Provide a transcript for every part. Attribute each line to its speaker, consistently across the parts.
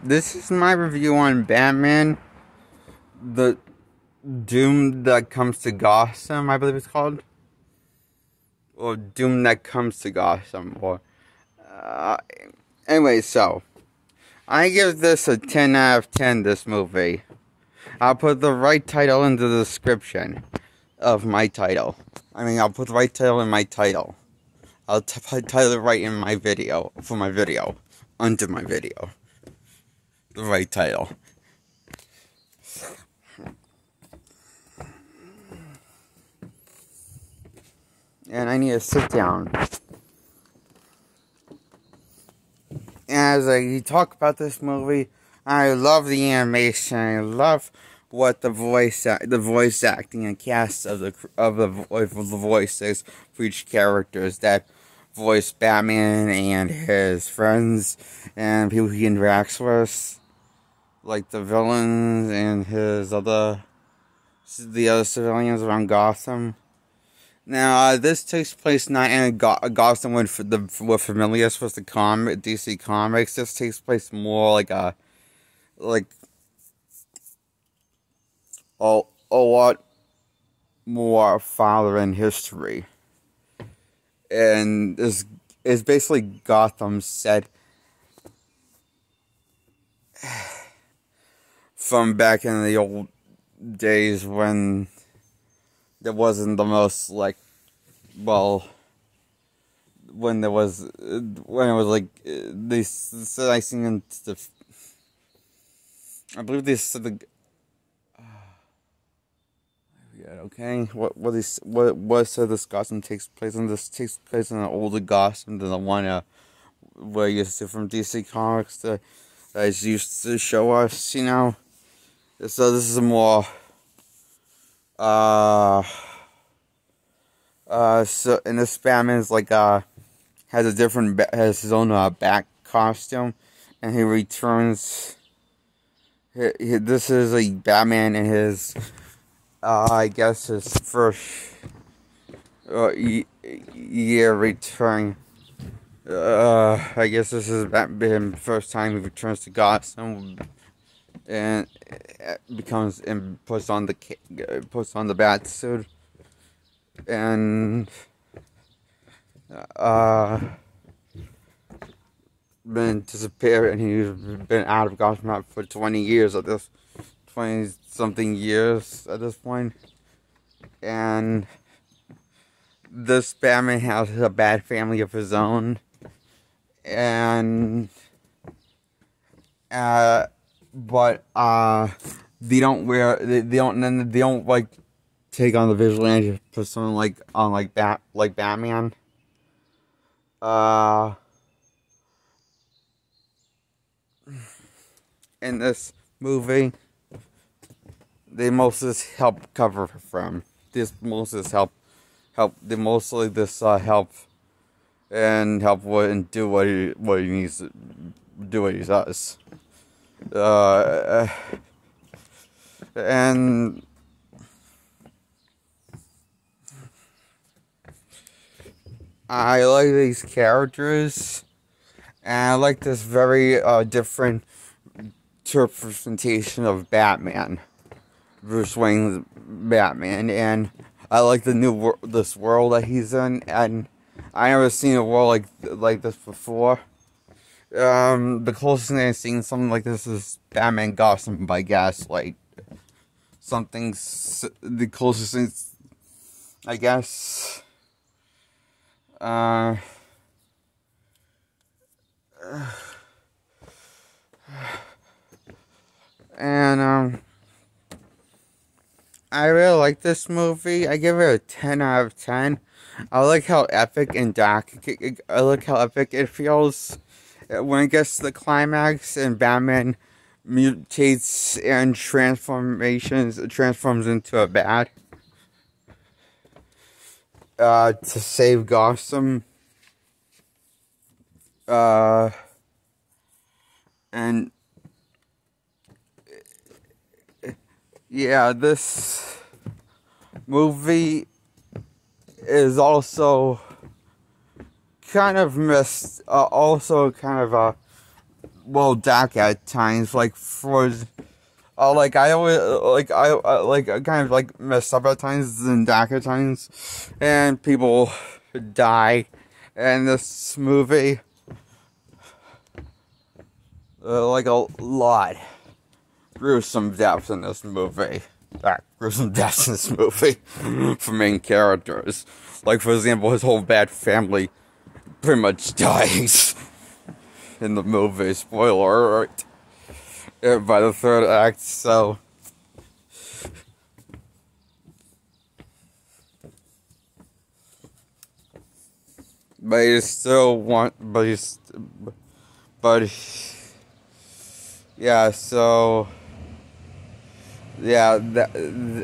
Speaker 1: This is my review on Batman, the Doom that comes to Gotham, I believe it's called. Or Doom that comes to Gotham. Or, uh, anyway, so, I give this a 10 out of 10, this movie. I'll put the right title in the description of my title. I'll put the right title in my title. I'll put title right in my video, for my video, under my video. The right title. And I need to sit down. As I talk about this movie, I love the animation. I love what the voice acting and cast of the voices for each characters that voice Batman and his friends and people he interacts with, like the villains and the other civilians around Gotham. Now, this takes place not in Gotham we're familiar with the DC Comics. This takes place more like a lot more farther in history. And this is basically Gotham set from back in the old days when there wasn't the most, when it was like, they said, I seen in the, I believe they said okay, what said this Gotham takes place, and this takes place in an older Gotham than the one, where you see from DC Comics that is used to show us, so this is a more, so, and this Batman is has his own, bat costume, and he returns, this is a Batman in his, I guess his first, year return, I guess this is him first time he returns to Gotham, and puts on the bat suit, and been disappeared, and he's been out of Gotham for 20 years at this 20-something years at this point. And this Batman has a bad family of his own, and but they don't take on the vigilante persona like Batman. In this movie, they mostly help cover from. They mostly help and do what he needs to do, what he does. And I like these characters, and I like this very different representation of Batman, Bruce Wayne's Batman, and I like this world that he's in, and I never seen a world like this before. The closest thing I've seen something like this is Batman Gotham by Gaslight. The closest thing, I guess. And I really like this movie. I give it a 10 out of 10. I like how epic and dark. I like how epic it feels when it gets to the climax and Batman mutates and transforms into a bat to save Gotham. And yeah, this movie is also kind of well, dark at times, like, for, like, I always, I kind of, like, messed up at times and dark at times, and people die in this movie, like, a lot. Gruesome deaths in this movie. Gruesome deaths in this movie for main characters. Like, for example, his whole bad family pretty much dies in the movie. Spoiler alert. By the third act, so. But you still want, yeah, so. Yeah,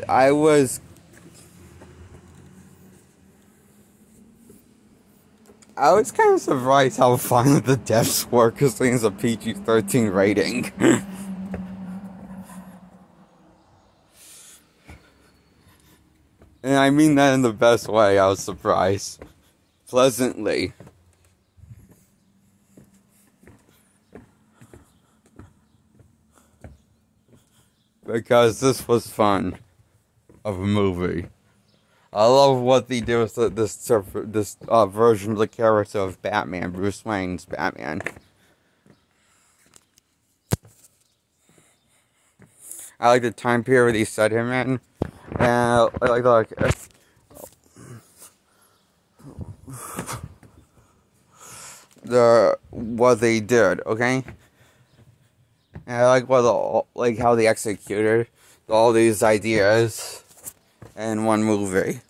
Speaker 1: I was kind of surprised how fine the deaths were, because it's a PG-13 rating. And I mean that in the best way. I was surprised. Pleasantly. Because this was fun of a movie. I love what they do with this version of the character of Batman, Bruce Wayne's Batman. I like the time period he set him in, and I like what they did. Okay. And I like how they executed all these ideas in one movie.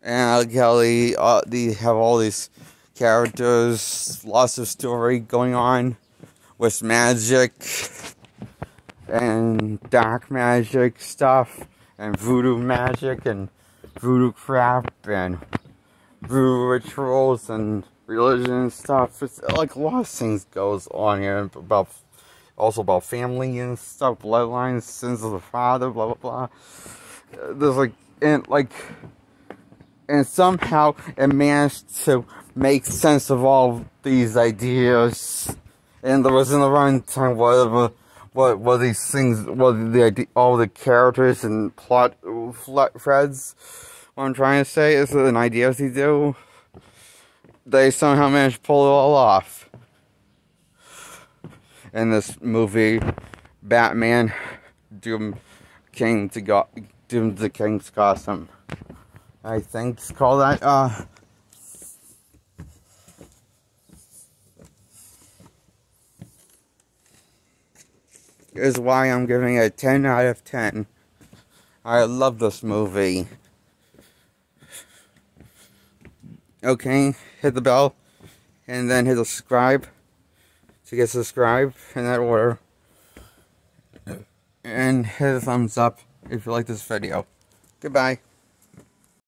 Speaker 1: And I like how they have all these characters, lots of story going on with magic and dark magic stuff and voodoo magic and voodoo crap and voodoo rituals and religion and stuff. It's like a lot of things goes on here also about family and stuff, bloodlines, sins of the father, blah blah blah. There's and somehow it managed to make sense of all these ideas. And there was in the runtime what these things, all the characters and plot threads. What I'm trying to say is that the ideas they do, they somehow managed to pull it all off. In this movie, Batman, Doomed the King's Gotham. I think it's called that. Is why I'm giving it a 10 out of 10. I love this movie. Okay, hit the bell, and then hit the subscribe to get subscribed in that order. And hit a thumbs up if you like this video. Goodbye.